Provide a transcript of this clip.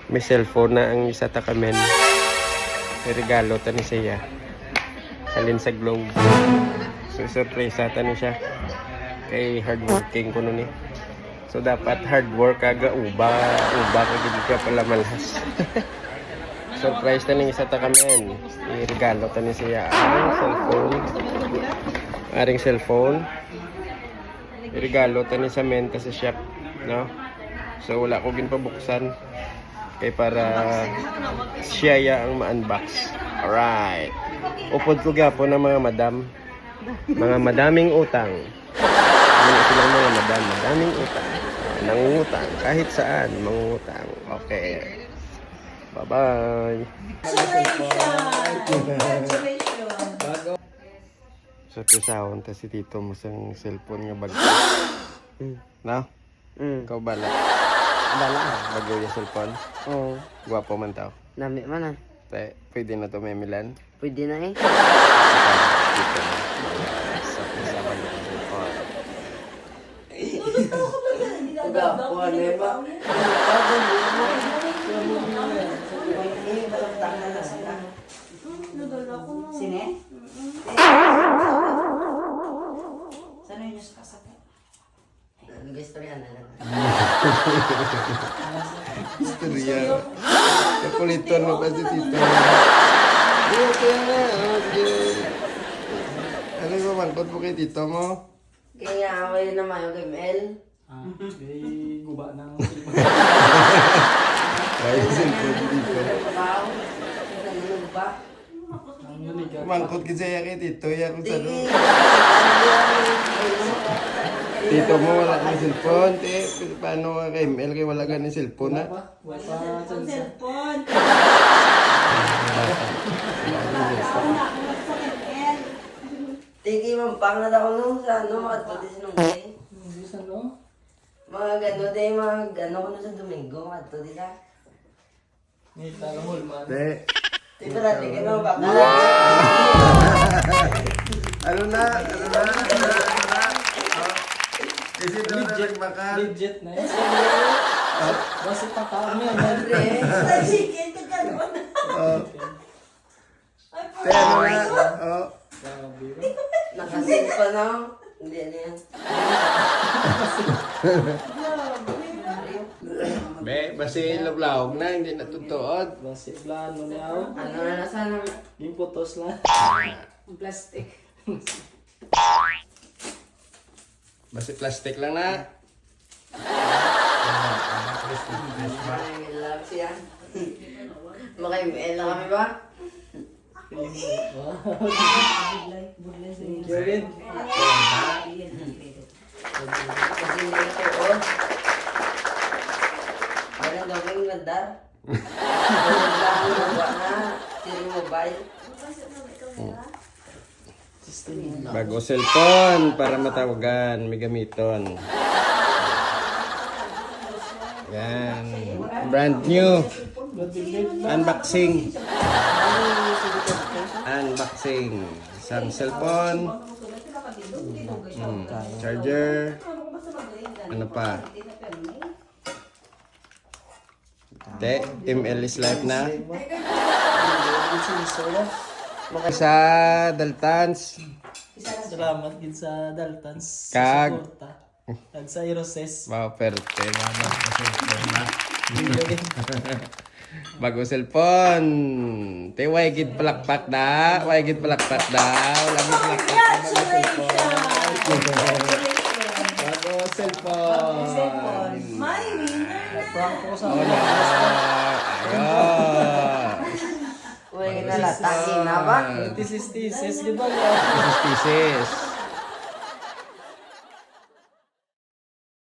May cellphone na ang isa ta kamen. May regalo ta ni siya. Halin sa Globe. So surprise ta ni siya. Kay hardworking ko nun eh. So dapat hard work kaga uba ka gid ka pala malhas. Surprise ta ni isa ta kamen. I-regalo ta ni siya ang cellphone. Aring cellphone. I-regalo ta ni sa menta sa shop, no? So wala ko ginpabuksan. Kay para siya ya ang ma-unbox. Alright. Upod ko gyapon ng mga madam. Mga madaming utang. Ano silang mga madam, madaming utang. Nangungutang kahit saan, mangungutang. Okay. Bye-bye. Sa pisawon ta si Tito mo sang cellphone nga bago. No? Ikaw bala. Bala. Bago yung cellphone. Oo. Gwapo man tao. Nami man ah. Pwede na to may Milan. Pwede na eh. Dito na. Sa pisawon yung cellphone. Gapo na ba? Sine? Sana yun yung sakasakit? Nag-istorya na lang. Istorya. Kapuliton mo pa si Tito. Okay na. Okay. Ano yung mamangkot mo kay Tito mo? Kaya away naman yung Kim El. May guba ng Ay, cellphone Tito. Pakaw. Ano ba? ang unigat. Mangkot kasi kay Tito. Ya kung saan. Tito mo wala kang cellphone. Paano ka kay Mel? Kaya wala ka ng cellphone na. Wala pa dyan sa... Tiki mampang na daw nung sa ano, mga tuti sinunggay. Hindi sa no? Mga gano din, mga gano ko nung sa Domingo, mga tuti sa. May talamol man. Te. Tito na, tiki mo baka. Ano na? Ano na? Ano na? Kasi daw na nagmakal. Legit na eh. Basta pataon yan. Andre. Te, ano na? Oh. Grabe ba? Nakasin pa na. Hindi na yan. Be, basi lawlawg na, hindi natutuod. Basta plano niya ako. Ano na sana? Yung putos lang. Plastic. Basi plastic lang na. Ay, love siya. Maka-ML na kami ba? Kevin. Kasi hindi ito, oh. Walang gawing ganda. Walang gawa na. Siri mobile. Bago cellphone para matawagan, may gamiton. Yan. Brand new. Unboxing. Unboxing. Isang cellphone. Charger. Ano pa? Te, Team L is live na. Sa Daltans. Salamat din sa Daltans. Kag. Suporta. Kag sa Iroses. Wow, perte. Bago cellphone. Te, way gid palakpak da. Way gid palakpak da. Lagi palakpak na bago cellphone. Bago cellphone. Prank ko sa Wala. Ayun. Uy, nalataki na ba? tisis-tisis, di ba? Tisis.